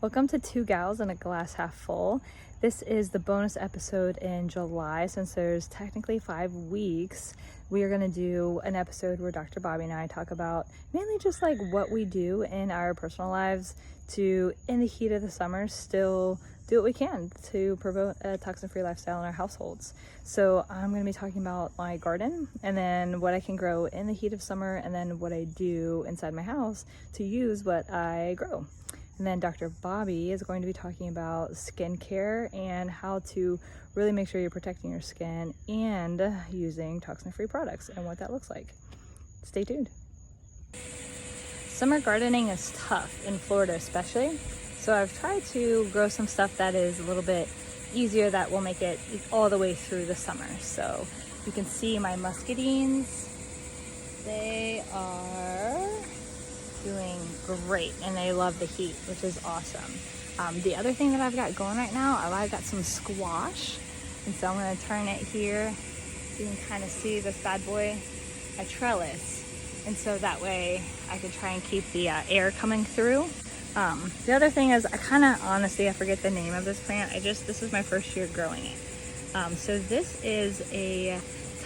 Welcome to Two Gals and a Glass Half Full. This is the bonus episode in July. Since there's technically 5 weeks, we are going to do an episode where Dr. Bobbie and I talk about mainly just like what we do in our personal lives to, in the heat of the summer, still do what we can to promote a toxin-free lifestyle in our households. So I'm going to be talking about my garden and then what I can grow in the heat of summer, and then what I do inside my house to use what I grow. And then Dr. Bobbie is going to be talking about skincare and how to really make sure you're protecting your skin and using toxin-free products and what that looks like. Stay tuned. Summer gardening is tough in Florida especially. So I've tried to grow some stuff that is a little bit easier that will make it all the way through the summer. So you can see my muscadines. They are doing great and they love the heat, which is awesome. The other thing that I've got going right now, I've got some squash, and so I'm going to turn it here. You can kind of see this bad boy, a trellis, and so that way I can try and keep the air coming through. The other thing is, I forget the name of this plant. This is my first year growing it. So this is a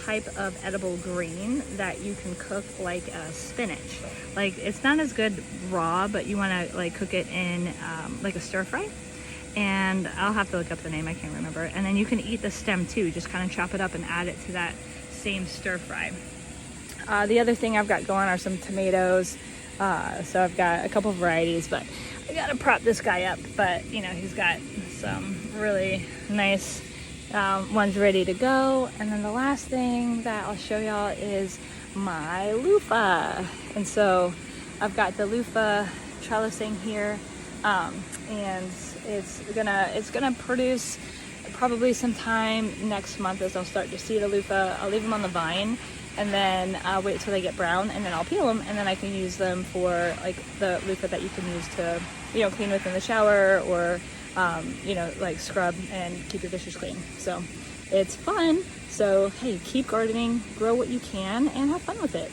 type of edible green that you can cook like spinach. Like, it's not as good raw, but you want to like cook it in like a stir fry. And I'll have to look up the name, I can't remember. And then you can eat the stem too, just kind of chop it up and add it to that same stir fry. The other thing I've got going are some tomatoes. So I've got a couple varieties, but I gotta prop this guy up. But you know, he's got some really nice one's ready to go. And then the last thing that I'll show y'all is my loofah. And so I've got the loofah trellising here, and it's gonna produce probably sometime next month as I'll start to see the loofah. I'll leave them on the vine and then wait till they get brown, and then I'll peel them, and then I can use them for like the loofah that you can use to, you know, clean with in the shower, or you know, like scrub and keep your dishes clean. So it's fun. So hey, keep gardening, grow what you can, and have fun with it.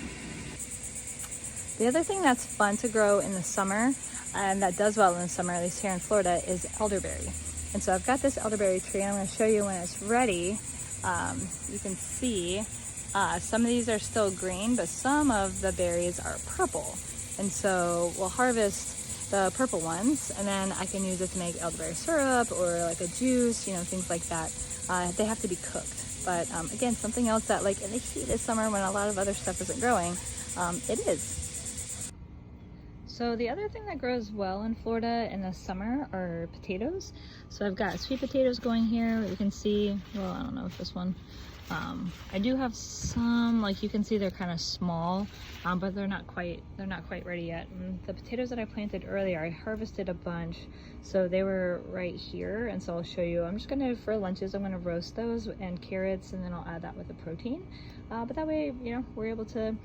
The other thing that's fun to grow in the summer, and that does well in the summer, at least here in Florida, is elderberry. And so I've got this elderberry tree. I'm going to show you when it's ready. You can see some of these are still green, but some of the berries are purple. And so we'll harvest the purple ones, and then I can use it to make elderberry syrup or like a juice, you know, things like that. They have to be cooked. But again, something else that like in the heat of summer when a lot of other stuff isn't growing, it is. So the other thing that grows well in Florida in the summer are potatoes. So I've got sweet potatoes going here. You can see, well, I don't know if this one, I do have some, like you can see they're kind of small, but they're not quite ready yet. And the potatoes that I planted earlier, I harvested a bunch, so they were right here. And so I'll show you. I'm just gonna, for lunches, I'm gonna roast those, and carrots, and then I'll add that with the protein. But that way, you know, we're able to,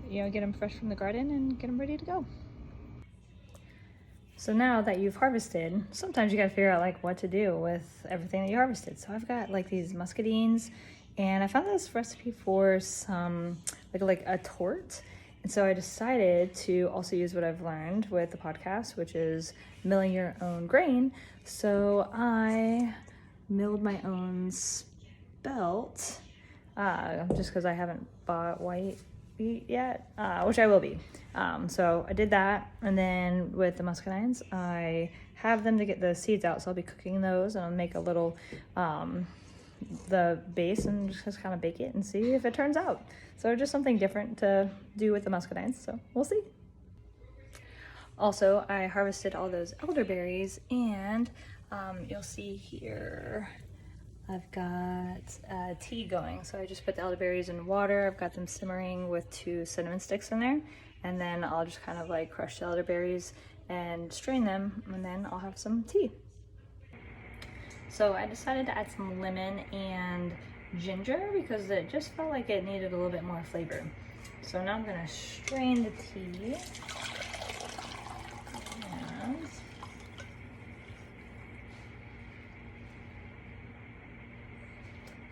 you know, get them fresh from the garden and get them ready to go. So now that you've harvested, sometimes you gotta figure out like what to do with everything that you harvested. So I've got like these muscadines, and I found this recipe for some like a tort. And so I decided to also use what I've learned with the podcast, which is milling your own grain. So I milled my own spelt, just because I haven't bought white wheat yet, which I will be. So I did that, and then with the muscadines, I have them to get the seeds out, so I'll be cooking those, and I'll make a little the base and just kind of bake it and see if it turns out. So just something different to do with the muscadines, so we'll see. Also, I harvested all those elderberries, and you'll see here I've got tea going. So I just put the elderberries in water. I've got them simmering with 2 cinnamon sticks in there, and then I'll just kind of like crush the elderberries and strain them, and then I'll have some tea. So I decided to add some lemon and ginger because it just felt like it needed a little bit more flavor. So now I'm gonna strain the tea. And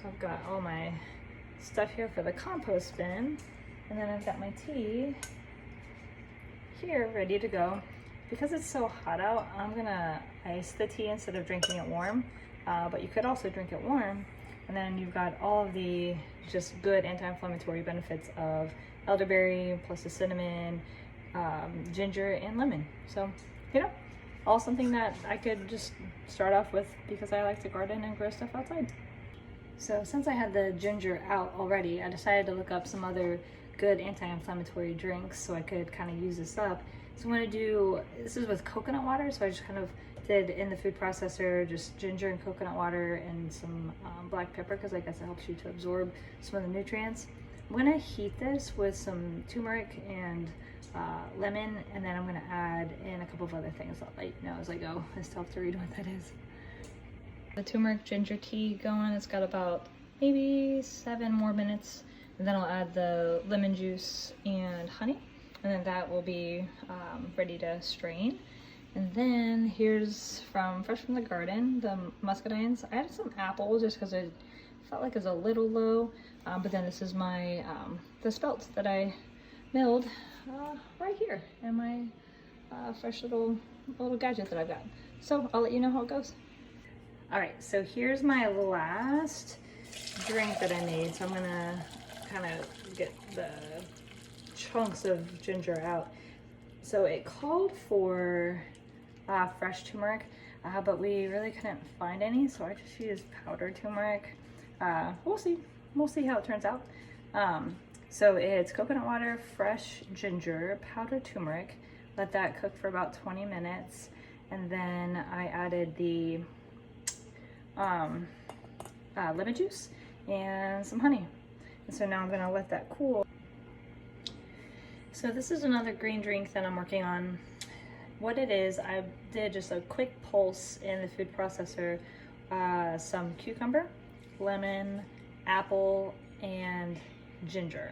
I've got all my stuff here for the compost bin, and then I've got my tea here ready to go. because it's so hot out, I'm gonna ice the tea instead of drinking it warm. But you could also drink it warm, and then you've got all of the just good anti-inflammatory benefits of elderberry plus the cinnamon, ginger, and lemon. So, you know, all something that I could just start off with because I like to garden and grow stuff outside. So since I had the ginger out already, I decided to look up some other good anti-inflammatory drinks so I could kind of use this up. So I'm going to do, this is with coconut water, so I just kind of did in the food processor just ginger and coconut water and some black pepper, because I guess it helps you to absorb some of the nutrients. I'm going to heat this with some turmeric and lemon, and then I'm going to add in a couple of other things I'll let you know as I go. I still have to read what that is. The turmeric ginger tea going, it's got about maybe 7 more minutes, and then I'll add the lemon juice and honey, and then that will be ready to strain. And then here's fresh from the garden, the muscadines. I added some apple just because I felt like it's a little low, but then this is my the spelt that I milled right here in my fresh little gadget that I've got. So I'll let you know how it goes. All right, so here's my last drink that I made. So I'm gonna kind of get the chunks of ginger out. So it called for fresh turmeric, but we really couldn't find any, so I just used powdered turmeric. We'll see how it turns out. So it's coconut water, fresh ginger, powdered turmeric. Let that cook for about 20 minutes, and then I added the lemon juice and some honey. And so now I'm gonna let that cool. So this is another green drink that I'm working on. What it is, I did just a quick pulse in the food processor, some cucumber, lemon, apple, and ginger.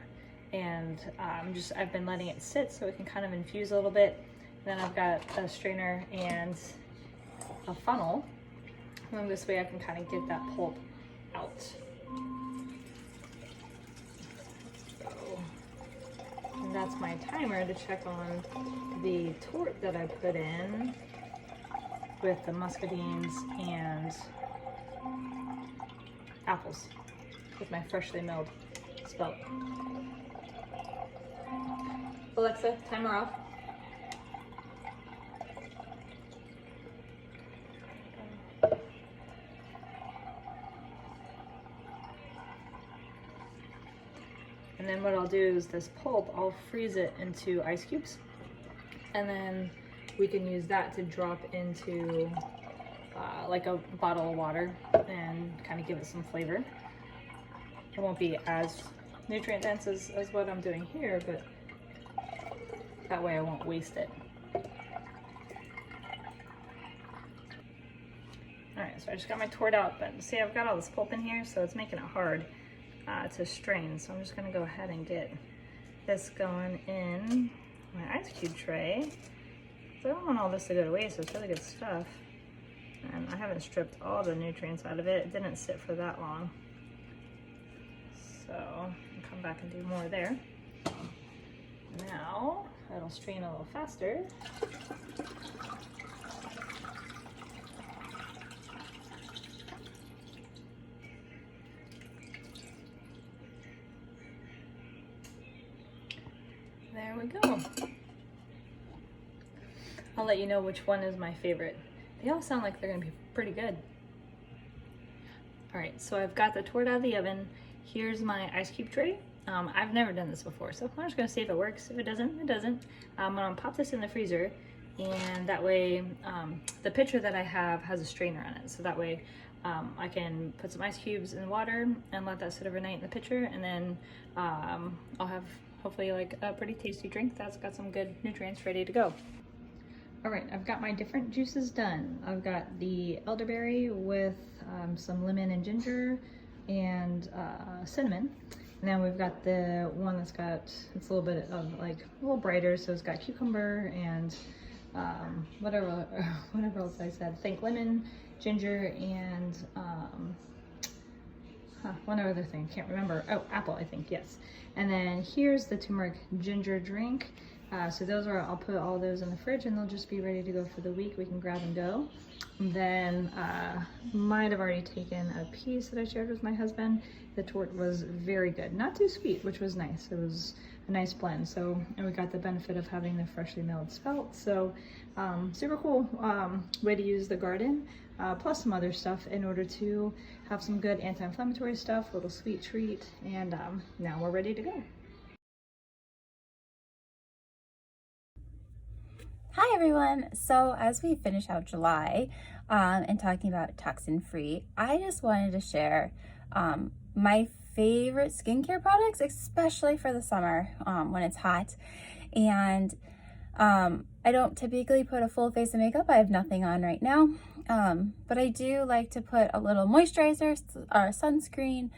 And I've been letting it sit so it can kind of infuse a little bit. Then I've got a strainer and a funnel. And this way I can kind of get that pulp out. So, and that's my timer to check on the torte that I put in with the muscadines and apples with my freshly milled spelt. Alexa, timer off. And then what I'll do is this pulp, I'll freeze it into ice cubes, and then we can use that to drop into like a bottle of water and kind of give it some flavor. It won't be as nutrient dense as what I'm doing here, but that way I won't waste it. Alright, so I just got my torte out, but see, I've got all this pulp in here, so it's making it hard to strain. So I'm just going to go ahead and get this going in my ice cube tray. So I don't want all this to go to waste, so it's really good stuff. And I haven't stripped all the nutrients out of it. It didn't sit for that long. So I'll come back and do more there. Now it'll strain a little faster. There we go. I'll let you know which one is my favorite. They all sound like they're gonna be pretty good. All right, so I've got the torte out of the oven. Here's my ice cube tray. I've never done this before, so I'm just gonna see if it works. If it doesn't, it doesn't. I'm gonna pop this in the freezer, and that way the pitcher that I have has a strainer on it, so that way I can put some ice cubes in water and let that sit overnight in the pitcher, and then I'll have hopefully like a pretty tasty drink that's got some good nutrients ready to go. All right, I've got my different juices done. I've got the elderberry with some lemon and ginger and cinnamon. And then we've got the one that's got, it's a little bit of like a little brighter, so it's got cucumber and whatever else I said. I think lemon, ginger, and one other thing, can't remember. Oh, apple, I think, yes. And then here's the turmeric ginger drink. So those are, I'll put all those in the fridge and they'll just be ready to go for the week. We can grab and go. And then might have already taken a piece that I shared with my husband. The torte was very good, not too sweet, which was nice. It was a nice blend. So, and we got the benefit of having the freshly milled spelt. So super cool way to use the garden, plus some other stuff in order to have some good anti-inflammatory stuff, a little sweet treat, and now we're ready to go. Hi everyone! So as we finish out July and talking about toxin-free, I just wanted to share my favorite skincare products, especially for the summer when it's hot. And I don't typically put a full face of makeup. I have nothing on right now, but I do like to put a little moisturizer or sunscreen,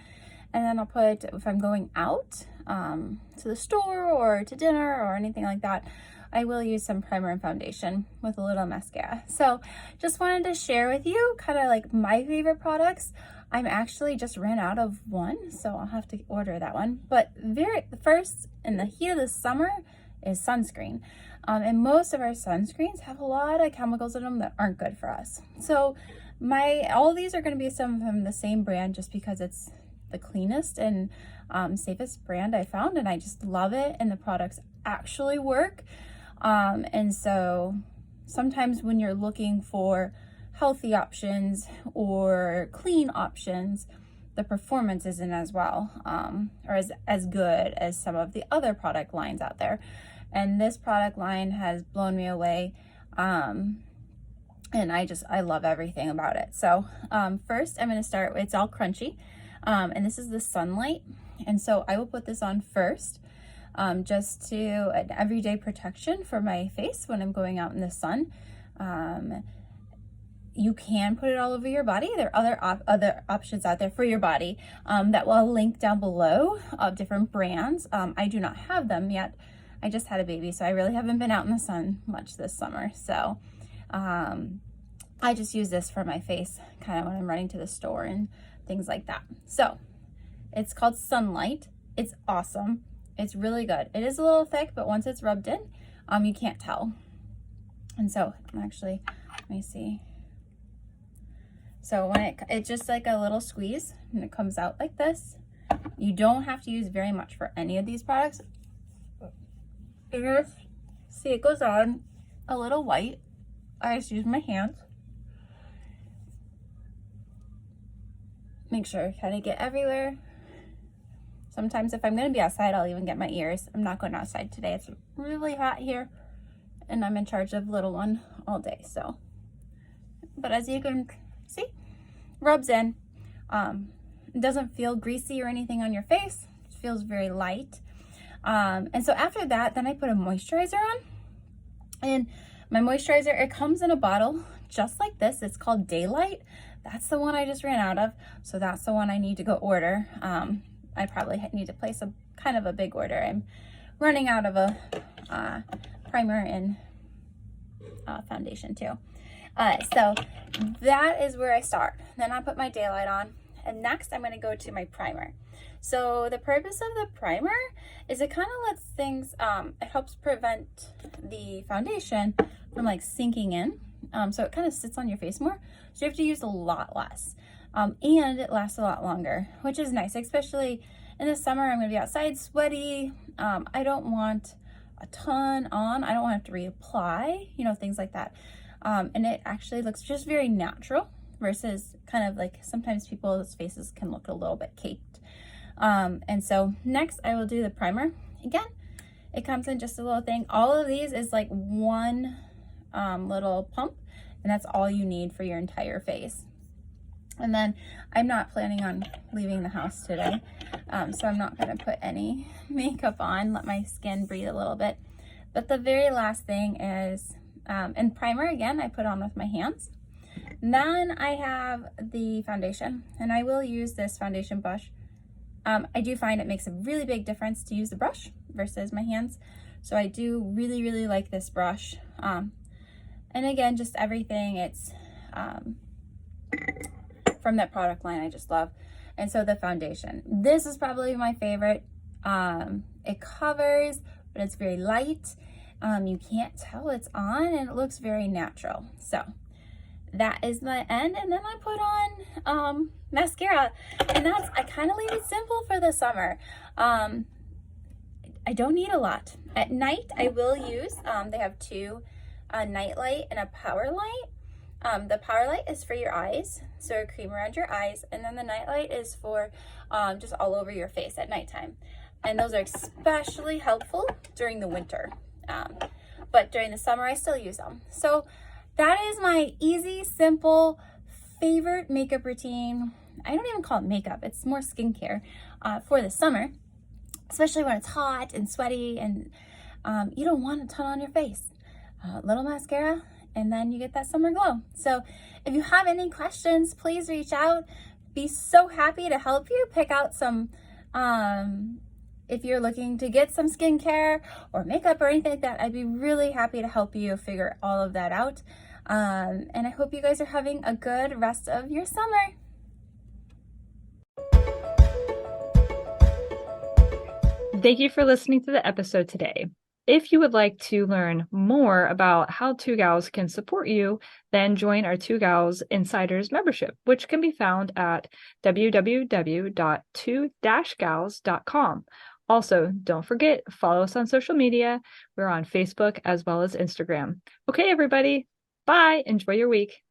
and then I'll put, if I'm going out to the store or to dinner or anything like that, I will use some primer and foundation with a little mascara. So just wanted to share with you kind of like my favorite products. I'm actually just ran out of one, so I'll have to order that one. But first, in the heat of the summer, is sunscreen. And most of our sunscreens have a lot of chemicals in them that aren't good for us. So all of these are going to be some from the same brand just because it's the cleanest and safest brand I found, and I just love it, and the products actually work. And so sometimes when you're looking for healthy options or clean options, the performance isn't as well or as good as some of the other product lines out there. And this product line has blown me away. And I love everything about it. So first I'm going to start, it's all crunchy. And this is the Sunlight. And so I will put this on first. Just to an everyday protection for my face when I'm going out in the sun. You can put it all over your body. There are other options out there for your body that we'll link down below of different brands. I do not have them yet. I just had a baby, so I really haven't been out in the sun much this summer. So I just use this for my face kind of when I'm running to the store and things like that. So it's called Sunlight. It's awesome. It's really good. It is a little thick, but once it's rubbed in, you can't tell. And so actually, let me see. So when it's just like a little squeeze and it comes out like this. You don't have to use very much for any of these products. See, it goes on a little white. I just use my hands. Make sure I kind of get everywhere. Sometimes if I'm going to be outside, I'll even get my ears. I'm not going outside today. It's really hot here, and I'm in charge of little one all day. So, but as you can see, rubs in. It doesn't feel greasy or anything on your face. It feels very light. And so after that, then I put a moisturizer on. And my moisturizer, it comes in a bottle just like this. It's called Daylight. That's the one I just ran out of. So that's the one I need to go order. I probably need to place a kind of a big order. I'm running out of a primer and foundation too. So that is where I start. Then I put my Daylight on, and next I'm going to go to my primer. So the purpose of the primer is it kind of lets things, it helps prevent the foundation from like sinking in. So it kind of sits on your face more. So you have to use a lot less. And it lasts a lot longer, which is nice, especially in the summer. I'm going to be outside sweaty. I don't want a ton on. I don't want to have to reapply, you know, things like that. And it actually looks just very natural versus kind of like sometimes people's faces can look a little bit caked. And so next I will do the primer. Again, it comes in just a little thing. All of these is like one little pump, and that's all you need for your entire face. And then I'm not planning on leaving the house today, so I'm not going to put any makeup on, let my skin breathe a little bit. But the very last thing is, and primer again, I put on with my hands. And then I have the foundation, and I will use this foundation brush. I do find it makes a really big difference to use the brush versus my hands. So I do really, really like this brush. And again, just everything, it's from that product line I just love. And so the foundation, this is probably my favorite. It covers, but it's very light. You can't tell it's on, and it looks very natural. So that is my end. And then I put on mascara, and I kind of leave it simple for the summer. I don't need a lot. At night, I will use, they have two, a night light and a power light. The power light is for your eyes, so a cream around your eyes, and then the night light is for just all over your face at nighttime. And those are especially helpful during the winter. But during the summer, I still use them. So that is my easy, simple, favorite makeup routine. I don't even call it makeup, it's more skincare for the summer, especially when it's hot and sweaty and you don't want a ton on your face. Little mascara, and then you get that summer glow. So if you have any questions, please reach out. Be so happy to help you pick out some, if you're looking to get some skincare or makeup or anything like that, I'd be really happy to help you figure all of that out. And I hope you guys are having a good rest of your summer. Thank you for listening to the episode today. If you would like to learn more about how Two Gals can support you, then join our Two Gals Insiders membership, which can be found at www.2-gals.com. Also, don't forget, follow us on social media. We're on Facebook as well as Instagram. Okay, everybody. Bye. Enjoy your week.